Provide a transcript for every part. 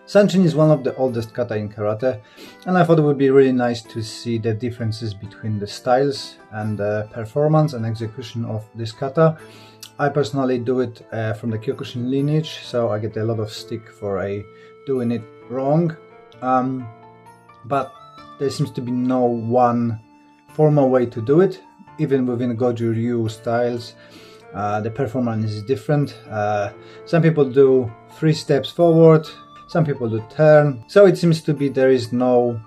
Sanchin is one of the oldest kata in karate, and I thought it would be really nice to see the differences between the styles and the performance and execution of this kata. I personally do it from the Kyokushin lineage, so I get a lot of stick for doing it wrong. But there seems to be no one formal way to do it. Even within Goju Ryu styles, the performance is different. Some people do 3 steps forward, some people do turn. So it seems to be there is no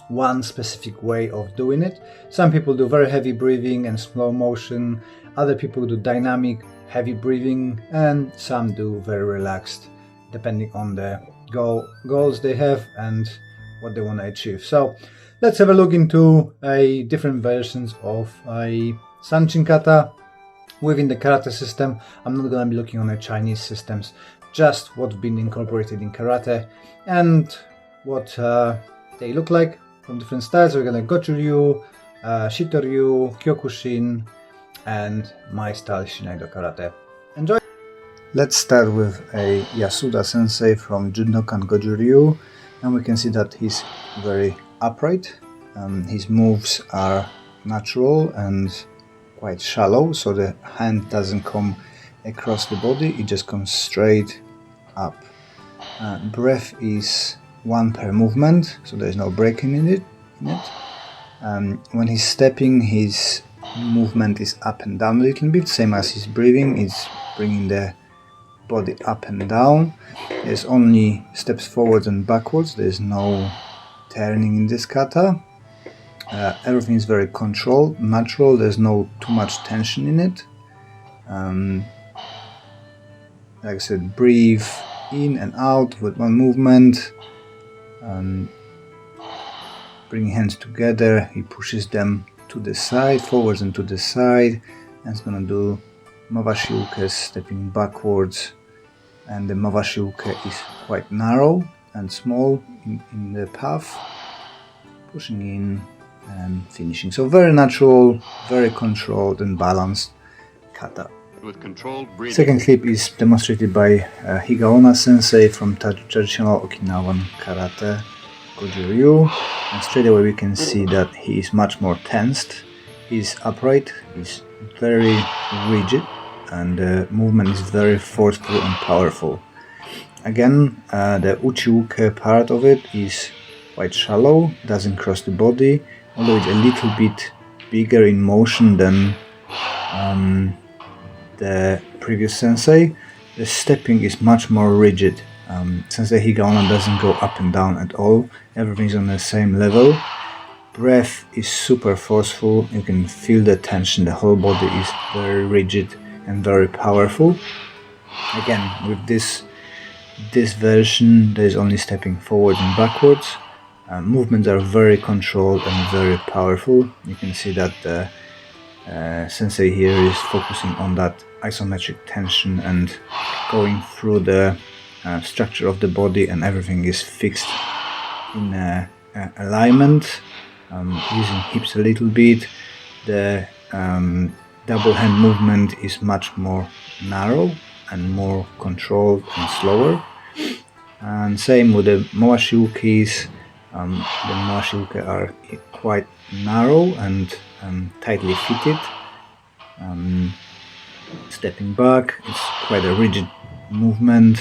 one specific way of doing it. Some people do very heavy breathing and slow motion. Other people do dynamic, heavy breathing, and some do very relaxed, depending on the goals they have and what they want to achieve. So let's have a look into different versions of a Sanchin kata within the karate system. I'm not going to be looking on the Chinese systems, just what's been incorporated in karate and what they look like from different styles. We're going to Goju Ryu, Shito Ryu, Kyokushin, and my style Shin Ai Do Karate. Enjoy! Let's start with a Yasuda Sensei from Jundokan Goju Ryu, and we can see that he's very upright. His moves are natural and quite shallow, so the hand doesn't come across the body, it just comes straight up. Breath is 1 per movement, so there's no breaking in it. When he's stepping, his movement is up and down a little bit, same as his breathing. It's bringing the body up and down. There's only steps forward and backwards, there's no turning in this kata. Everything is very controlled, natural, there's no too much tension in it. Like I said, breathe in and out with 1 movement. Bring hands together, he pushes them to the side, forwards and to the side, and it's gonna do mawashi uke, stepping backwards, and the mawashi uke is quite narrow and small in the path, pushing in and finishing. So very natural, very controlled and balanced kata. With controlled breathing. Second clip is demonstrated by Higaonna Sensei from traditional Okinawan karate, Goju Ryu, and straight away we can see that he is much more tensed. He's upright, he's very rigid, and the movement is very forceful and powerful. Again, the uchi uke part of it is quite shallow, doesn't cross the body, although it's a little bit bigger in motion than the previous sensei. The stepping is much more rigid. Sensei Higaonna doesn't go up and down at all, everything's on the same level. Breath is super forceful, you can feel the tension, the whole body is very rigid and very powerful. Again, with this version there's only stepping forward and backwards. Movements are very controlled and very powerful. You can see that the sensei here is focusing on that isometric tension and going through the structure of the body, and everything is fixed in alignment, using hips a little bit. The double hand movement is much more narrow and more controlled and slower, and same with the mawashi ukes. The mawashi uke are quite narrow and tightly fitted. Stepping back, it's quite a rigid movement,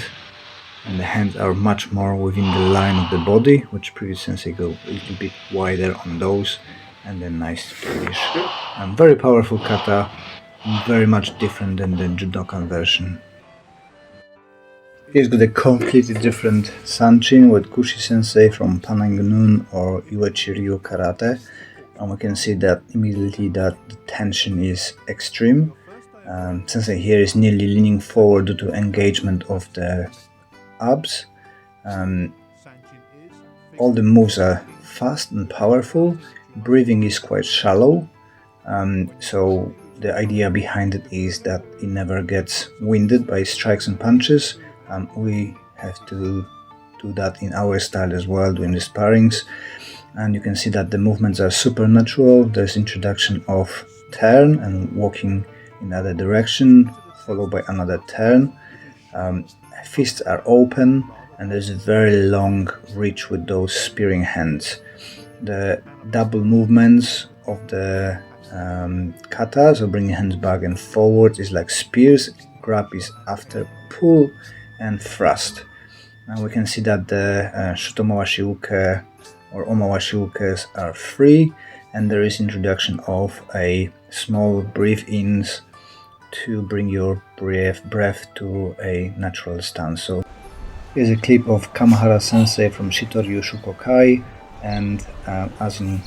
and the hands are much more within the line of the body, which previous sensei go a little bit wider on those, and then nice finish. Very powerful kata, very much different than the Jundokan version. Here's got a completely different Sanchin with Gushi sensei from Pananganun or Uechi Ryu karate, and we can see that immediately that the tension is extreme. Sensei here is nearly leaning forward due to engagement of the abs. All the moves are fast and powerful. Breathing is quite shallow, so the idea behind it is that it never gets winded by strikes and punches. We have to do that in our style as well, doing the sparrings, and you can see that the movements are supernatural. There's introduction of turn and walking in the other direction, followed by another turn. Fists are open and there's a very long reach with those spearing hands. The double movements of the kata, so bringing hands back and forward, is like spears. Grab is after pull and thrust. Now we can see that the Shutomawashi uke or Omawashi ukes are free, and there is introduction of a small breathe-ins to bring your breath to a natural stance. So here's a clip of Kamahara Sensei from Shito Ryu Shuko Kai, and as in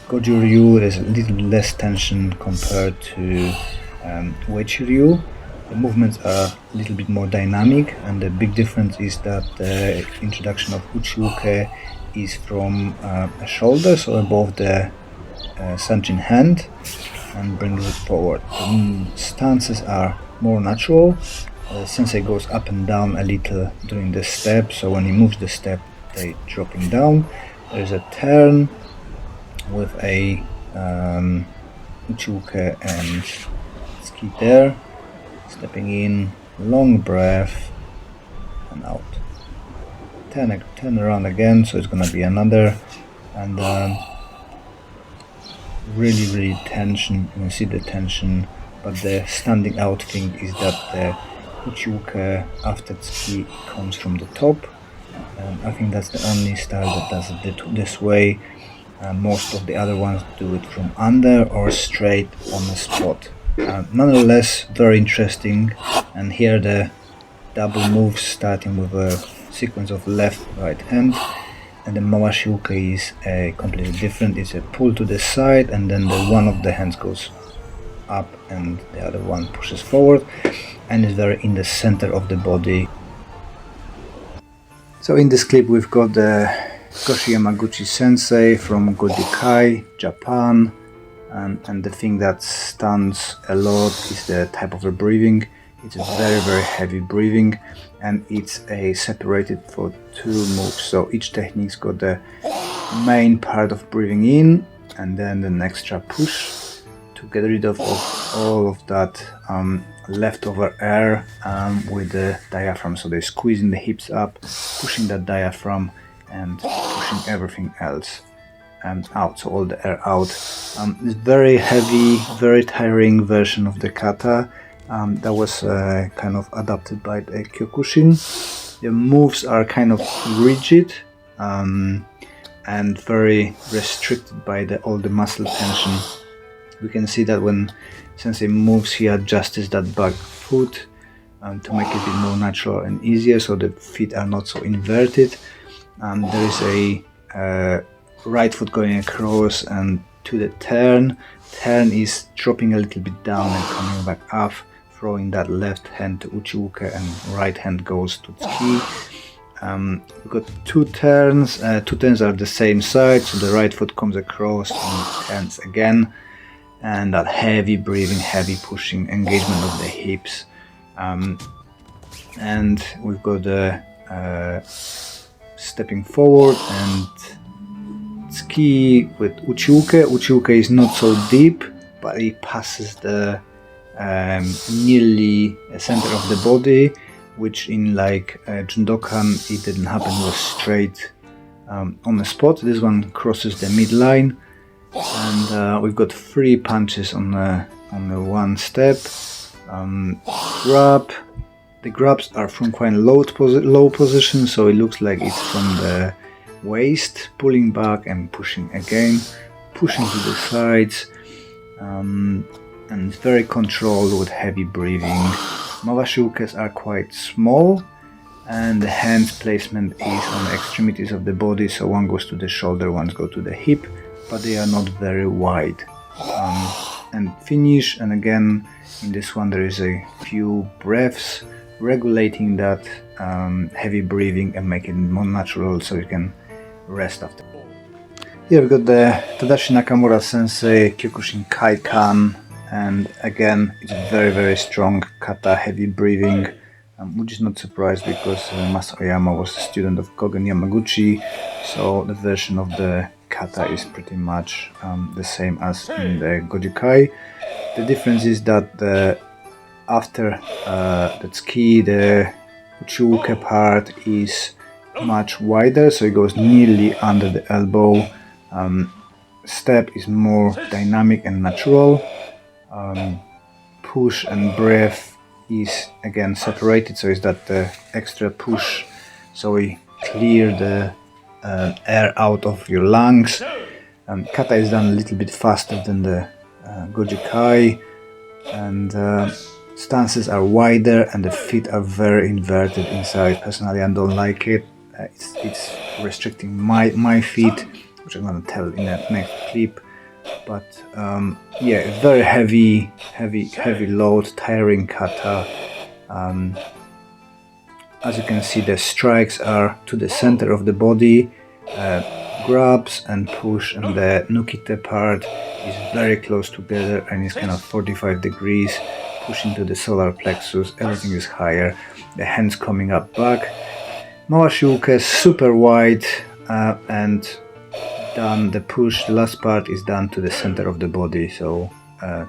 Goju Ryu, there's a little less tension compared to Uechi Ryu. The movements are a little bit more dynamic, and the big difference is that the introduction of Uchi uke is from a shoulder, so above the Sanchin hand, and brings it forward. The stances are more natural. Sensei goes up and down a little during the step, so when he moves the step, they dropping down. There's a turn with a Uchi uke and ski there. Stepping in, long breath, and out. Turn around again, so it's gonna be another, and really tension. You can see the tension, but the standing out thing is that the Uchi uke after tsuki comes from the top. I think that's the only style that does it this way. Most of the other ones do it from under or straight on the spot. Nonetheless, very interesting, and here the double moves starting with a sequence of left, right hand, and the Mawashi uke is completely different. It's a pull to the side, and then one of the hands goes up and the other one pushes forward, and is very in the center of the body. So in this clip we've got the Goshi Yamaguchi Sensei from Gōku Kai, Japan. And the thing that stands a lot is the type of the breathing. It's a very heavy breathing, and it's separated for two moves. So each technique's got the main part of breathing in, and then an extra push to get rid of all of that leftover air with the diaphragm. So they're squeezing the hips up, pushing that diaphragm, and pushing everything else out, so all the air out. It's very heavy, very tiring version of the kata that was kind of adapted by the Kyokushin. The moves are kind of rigid and very restricted by all the muscle tension. We can see that when Sensei moves, he adjusts that back foot to make it a bit more natural and easier, so the feet are not so inverted. There is a right foot going across and to the turn. Turn is dropping a little bit down and coming back up, throwing that left hand to Uchi uke, and right hand goes to tsuki. We've got two turns. Two turns are the same side, so the right foot comes across and turns again. And that heavy breathing, heavy pushing, engagement of the hips. And we've got the stepping forward and tsuki with Uchi uke. Uchi uke is not so deep, but it passes the nearly center of the body, which in like Jundokan it didn't happen, it was straight on the spot. This one crosses the midline, and we've got 3 punches on the one step. Grab. The grabs are from quite low position, so it looks like it's from the waist, pulling back and pushing again, pushing to the sides, and it's very controlled with heavy breathing. Mawashi ukes are quite small, and the hands placement is on the extremities of the body, so one goes to the shoulder, one goes to the hip, but they are not very wide. And finish, and again in this one there is a few breaths regulating that heavy breathing and making it more natural, so you can rest after. Here we've got the Tadashi Nakamura Sensei Kyokushinkai Kan, and again it's a very strong kata, heavy breathing, which is not surprised because Master Oyama was a student of Kogen Yamaguchi, so the version of the kata is pretty much the same as in the Goju Kai. The difference is that after the tsuki, the uchi uke part is much wider, so it goes nearly under the elbow. Step is more dynamic and natural. Push and breath is again separated, so it's that extra push, so we clear the air out of your lungs. Kata is done a little bit faster than the Goju Kai, and stances are wider and the feet are very inverted inside. Personally, I don't like it. It's restricting my feet, which I'm gonna tell in the next clip. But yeah, very heavy load, tiring kata. As you can see, the strikes are to the center of the body, grabs and push, and the nukite part is very close together and is kind of 45 degrees, pushing to the solar plexus. Everything is higher, the hands coming up back. Mawashi super wide, and done the push, the last part is done to the center of the body, so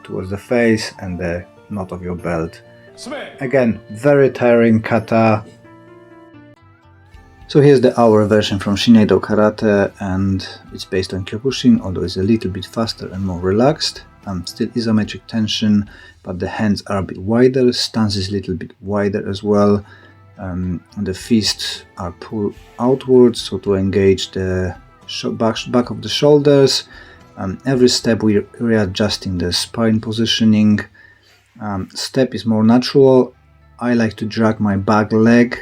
towards the face and the knot of your belt. Again, very tiring kata. So here's the hour version from Shin Ai Do Karate, and it's based on Kyokushin, although it's a little bit faster and more relaxed. Still isometric tension, but the hands are a bit wider, stance is a little bit wider as well. The fists are pulled outwards, so to engage the back of the shoulders. Every step we're readjusting the spine positioning. Step is more natural. I like to drag my back leg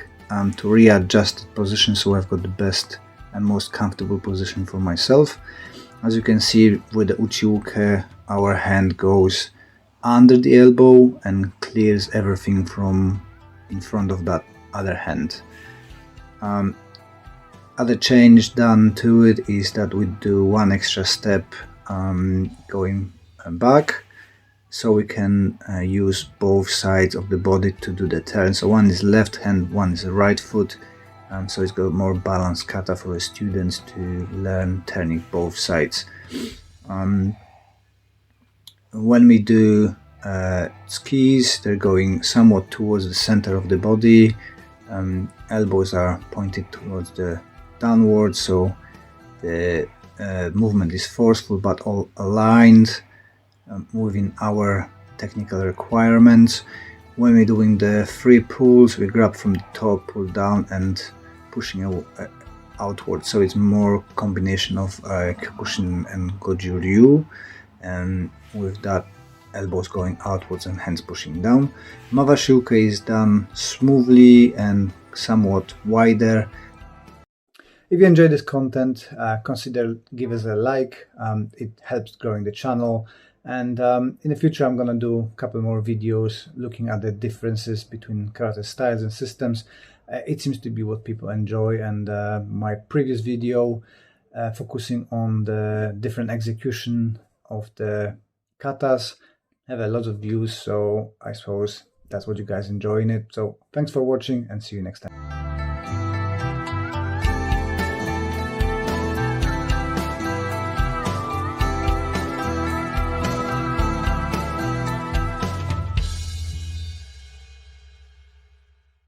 to readjust the position, so I've got the best and most comfortable position for myself. As you can see with the uchi-uke, our hand goes under the elbow and clears everything from in front of that other hand. Other change done to it is that we do one extra step going back, so we can use both sides of the body to do the turn. So one is left hand, one is the right foot, so it's got more balanced kata for the students to learn turning both sides. When we do skis, they're going somewhat towards the center of the body. Elbows are pointed towards the downwards, so the movement is forceful but all aligned within our technical requirements. When we're doing the free pulls, we grab from the top, pull down and pushing outwards, so it's more combination of Kyokushin and Goju Ryu, and with that elbows going outwards and hands pushing down. Mawashi is done smoothly and somewhat wider. If you enjoy this content, consider give us a like. It helps growing the channel, and in the future I'm gonna do a couple more videos looking at the differences between karate styles and systems. It seems to be what people enjoy, and my previous video focusing on the different execution of the katas have a lot of views, so I suppose that's what you guys enjoy in it. So thanks for watching and see you next time.